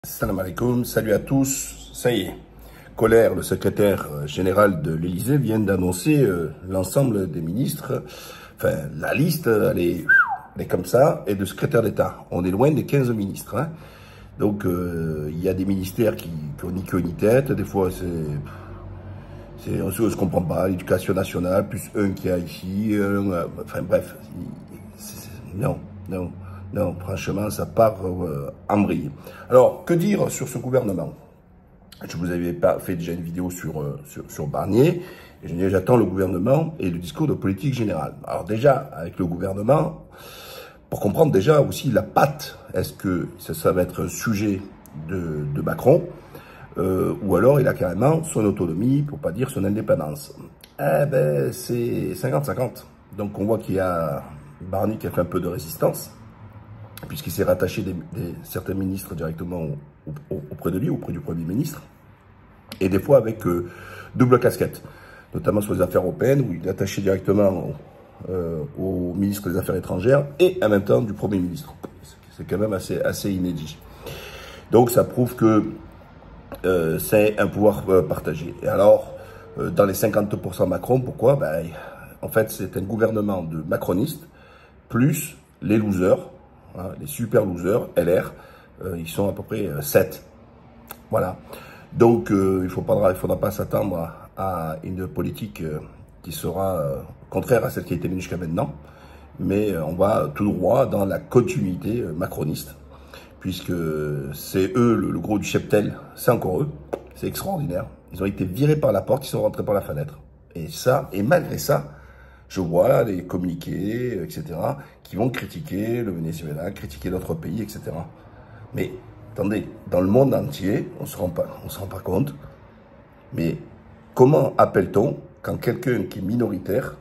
Salam alaikum, salut à tous, ça y est, Colère, le secrétaire général de l'Élysée, vient d'annoncer l'ensemble des ministres, enfin la liste, elle est comme ça, et de secrétaire d'État. On est loin des 15 ministres, hein. Donc il y a des ministères qui n'ont ni queue ni tête, des fois on ne se comprend pas, l'éducation nationale, plus un qui a ici, enfin bref, non, franchement, ça part en vrille. Alors, que dire sur ce gouvernement? Je vous avais pas fait déjà une vidéo sur Barnier, et j'attends le gouvernement et le discours de politique générale. Alors déjà, avec le gouvernement, pour comprendre déjà aussi la patte, est-ce que ça va être un sujet de Macron, ou alors il a carrément son autonomie, pour pas dire son indépendance. Eh ben, c'est 50-50. Donc on voit qu'il y a Barnier qui a fait un peu de résistance, puisqu'il s'est rattaché certains ministres directement auprès de lui, auprès du Premier ministre, et des fois avec double casquette, notamment sur les affaires européennes, où il est attaché directement au ministre des Affaires étrangères, et en même temps du Premier ministre. C'est quand même assez inédit. Donc ça prouve que c'est un pouvoir partagé. Et alors, dans les 50% Macron, pourquoi? Ben, en fait, c'est un gouvernement de macronistes, plus les losers, hein, les super losers, LR, ils sont à peu près 7. Voilà. Donc, il ne faudra pas s'attendre à une politique qui sera contraire à celle qui a été menée jusqu'à maintenant. Mais on va tout droit dans la continuité macroniste. Puisque c'est eux, le gros du cheptel, c'est encore eux. C'est extraordinaire. Ils ont été virés par la porte, ils sont rentrés par la fenêtre. Et malgré ça, je vois les communiqués, etc., qui vont critiquer le Venezuela, critiquer d'autres pays, etc. Mais, attendez, dans le monde entier, on ne se rend pas compte, mais comment appelle-t-on quand quelqu'un qui est minoritaire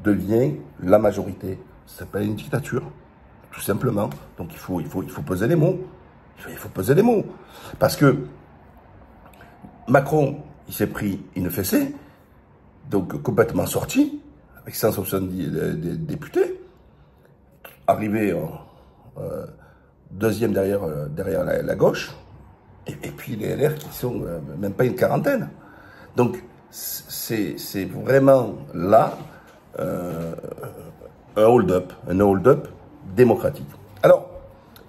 devient la majorité? Ça s'appelle une dictature, tout simplement. Donc il faut peser les mots. Il faut peser les mots. Parce que Macron, il s'est pris une fessée, donc complètement sorti, avec 170 députés, arrivé deuxième derrière la gauche, et puis les LR qui sont même pas une quarantaine. Donc, c'est vraiment là un hold-up démocratique. Alors,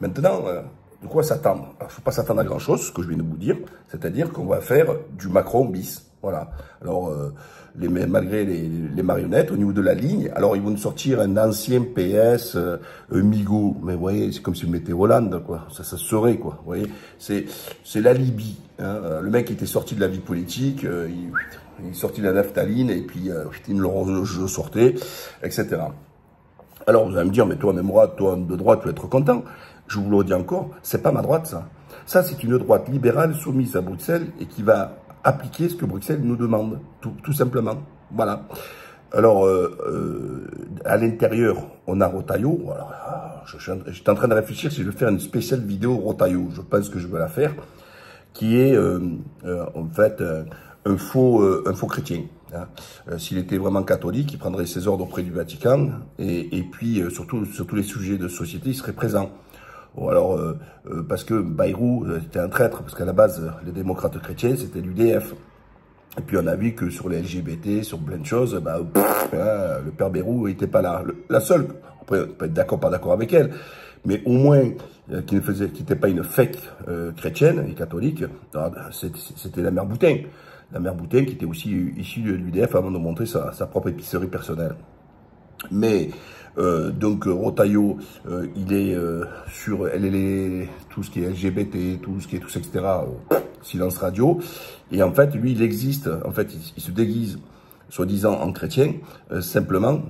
maintenant, de quoi s'attendre? Il ne faut pas s'attendre à grand-chose, ce que je viens de vous dire, c'est-à-dire qu'on va faire du Macron bis. Voilà. Alors, malgré les marionnettes, au niveau de la ligne, alors ils vont nous sortir un ancien PS, Migaud, mais vous voyez, c'est comme si vous mettez Hollande, quoi. Ça serait, quoi. Vous voyez, c'est la Libye. Hein. Le mec était sorti de la vie politique, il est sorti de la naphtaline, et puis il le sortait, etc. Alors vous allez me dire, mais toi, même droite, toi de droite, tu vas être content. Je vous le dis encore, c'est pas ma droite, ça. Ça, c'est une droite libérale soumise à Bruxelles et qui va appliquer ce que Bruxelles nous demande, tout simplement. Voilà. Alors, à l'intérieur, on a Retailleau. Alors, j'étais en train de réfléchir si je vais faire une spéciale vidéo Retailleau. Je pense que je vais la faire, qui est en fait un faux chrétien. Hein. S'il était vraiment catholique, il prendrait ses ordres auprès du Vatican et puis sur tous les sujets de société, il serait présent. Bon, alors, parce que Bayrou était un traître, parce qu'à la base, les démocrates chrétiens, c'était l'UDF. Et puis on a vu que sur les LGBT, sur plein de choses, le père Bayrou n'était pas là. La seule, après, on peut être d'accord, pas d'accord avec elle, mais au moins, qui n'était pas une fake chrétienne et catholique, c'était la mère Boutin. La mère Boutin qui était aussi issue de l'UDF avant de montrer sa propre épicerie personnelle. Mais donc Retailleau, il est sur tout ce qui est LGBT, tout ce qui est tout ça, etc. Silence radio. Et en fait, lui, il existe. En fait, il se déguise, soi-disant en chrétien, simplement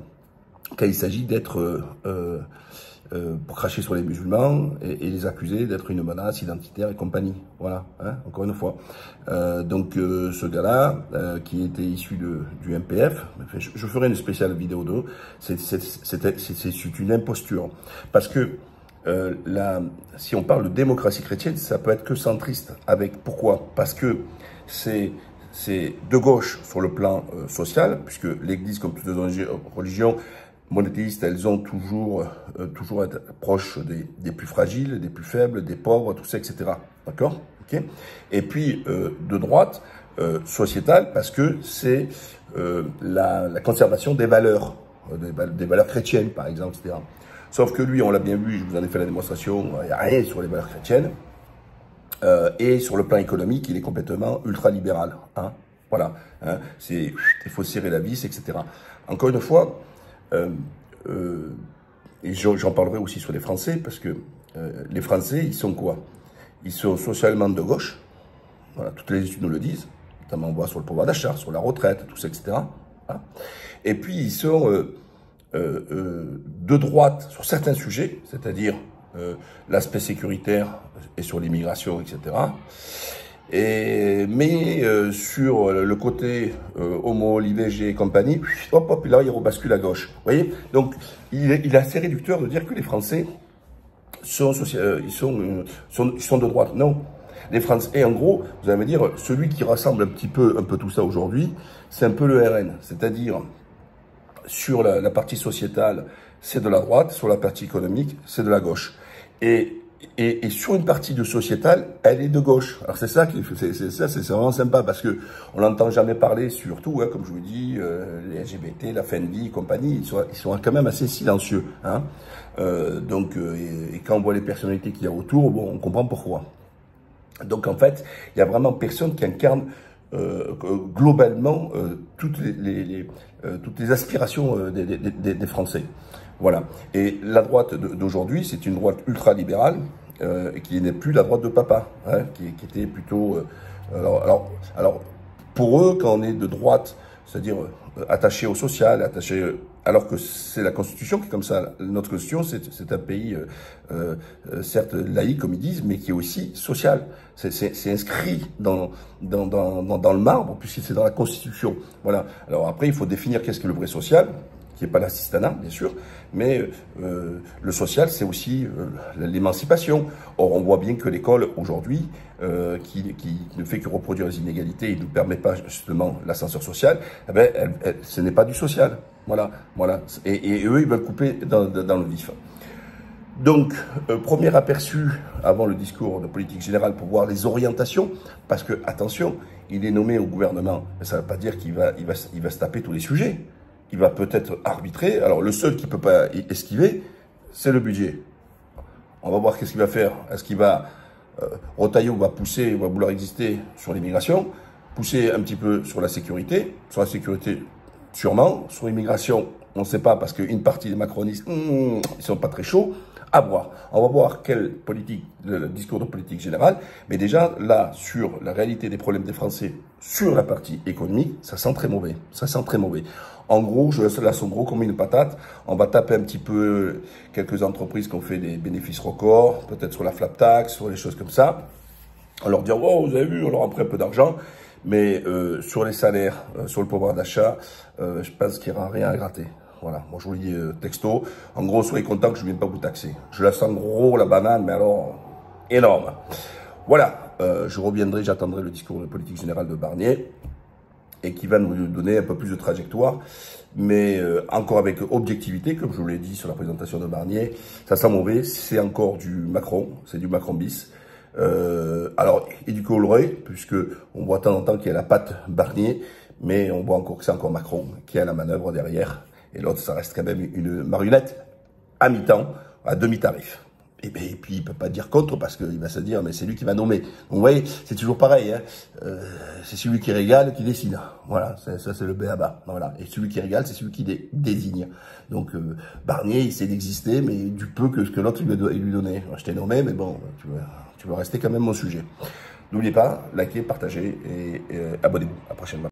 quand il s'agit d'être pour cracher sur les musulmans et les accuser d'être une menace identitaire et compagnie. Voilà, hein, encore une fois. Donc ce gars-là, qui était issu du MPF, je ferai une spéciale vidéo d'eux, c'est une imposture. Parce que si on parle de démocratie chrétienne, ça peut être que centriste. Pourquoi? Parce que c'est de gauche sur le plan social, puisque l'Église, comme toutes les religions, monothéistes, elles ont toujours être proches des plus fragiles, des plus faibles, des pauvres, tout ça, etc. D'accord? Okay. Et puis, de droite, sociétale, parce que c'est la conservation des valeurs chrétiennes, par exemple, etc. Sauf que lui, on l'a bien vu, je vous en ai fait la démonstration, il n'y a rien sur les valeurs chrétiennes. Et sur le plan économique, il est complètement ultra-libéral. Hein. Voilà. Hein. Il faut serrer la vis, etc. Encore une fois, et j'en parlerai aussi sur les Français, parce que les Français, ils sont quoi? Ils sont socialement de gauche. Voilà, toutes les études nous le disent. Notamment, on voit sur le pouvoir d'achat, sur la retraite, tout ça, etc. Voilà. Et puis, ils sont de droite sur certains sujets, c'est-à-dire l'aspect sécuritaire et sur l'immigration, etc. Mais sur le côté homo, l'IVG et compagnie, hop, hop, là, il rebascule à gauche. Vous voyez? Donc, il est assez réducteur de dire que les Français sont de droite. Non. Les Français, et en gros, vous allez me dire, celui qui rassemble un peu tout ça aujourd'hui, c'est un peu le RN. C'est-à-dire, sur la partie sociétale, c'est de la droite, sur la partie économique, c'est de la gauche. Et sur une partie de sociétale, elle est de gauche. Alors c'est ça c'est vraiment sympa parce que on n'entend jamais parler, surtout, hein, comme je vous dis, les LGBT, la fin de vie, compagnie, ils sont quand même assez silencieux. Hein. Et quand on voit les personnalités qu'il y a autour, bon, on comprend pourquoi. Donc en fait, il y a vraiment personne qui incarne globalement toutes les aspirations des Français. Voilà. Et la droite d'aujourd'hui, c'est une droite ultra-libérale qui n'est plus la droite de papa, hein, qui était plutôt... alors, pour eux, quand on est de droite, c'est-à-dire attaché au social, alors que c'est la Constitution qui est comme ça. Notre Constitution, c'est un pays, certes laïque, comme ils disent, mais qui est aussi social. C'est inscrit dans le marbre, puisque c'est dans la Constitution. Voilà. Alors après, il faut définir qu'est-ce que le vrai social, qui n'est pas l'assistanat, bien sûr, mais le social, c'est aussi l'émancipation. Or, on voit bien que l'école, aujourd'hui, qui ne fait que reproduire les inégalités et ne permet pas, justement, l'ascenseur social, eh ben, ce n'est pas du social. Voilà, voilà. Et eux, ils veulent couper dans le vif. Donc, premier aperçu, avant le discours de politique générale, pour voir les orientations, parce que, attention, il est nommé au gouvernement, mais ça ne veut pas dire qu'il va se taper tous les sujets. Il va peut-être arbitrer. Alors, le seul qui ne peut pas esquiver, c'est le budget. On va voir qu'est-ce qu'il va faire. Est-ce qu'il va retailler ou va pousser, ou va vouloir exister sur l'immigration, pousser un petit peu sur la sécurité. Sur la sécurité, sûrement. Sur l'immigration, on ne sait pas, parce qu'une partie des macronistes, ils ne sont pas très chauds. À voir. On va voir le discours de politique générale. Mais déjà, là, sur la réalité des problèmes des Français, sur la partie économique, ça sent très mauvais. Ça sent très mauvais. En gros, je laisse la en gros comme une patate. On va taper un petit peu quelques entreprises qui ont fait des bénéfices records, peut-être sur la flat tax, sur les choses comme ça. On leur dit, oh, vous avez vu, on leur a pris un peu d'argent. Mais sur les salaires, sur le pouvoir d'achat, je pense qu'il n'y aura rien à gratter. Voilà, moi je vous le dis texto. En gros, soyez contents que je ne vienne pas vous taxer. Je la sens gros, la banane, mais alors, énorme. Voilà, je reviendrai, j'attendrai le discours de politique générale de Barnier, et qui va nous donner un peu plus de trajectoire, mais encore avec objectivité, comme je vous l'ai dit sur la présentation de Barnier. Ça sent mauvais, c'est encore du Macron, c'est du Macron bis. Alors, éduquer, puisque on voit de temps en temps qu'il y a la patte Barnier, mais on voit encore que c'est encore Macron qui a la manœuvre derrière. Et l'autre, ça reste quand même une marionnette à mi-temps, à demi-tarif. Et puis, il ne peut pas dire contre parce qu'il va se dire, mais c'est lui qui va nommer. Donc, vous voyez, c'est toujours pareil. Hein. C'est celui qui régale qui décide. Voilà, ça c'est le b.a.-ba. Voilà. Et celui qui régale, c'est celui qui désigne. Donc, Barnier, il sait d'exister, mais du peu que ce que l'autre lui donnait. Je t'ai nommé, mais bon, tu veux rester quand même mon sujet. N'oubliez pas, likez, partagez et abonnez-vous. À la prochaine.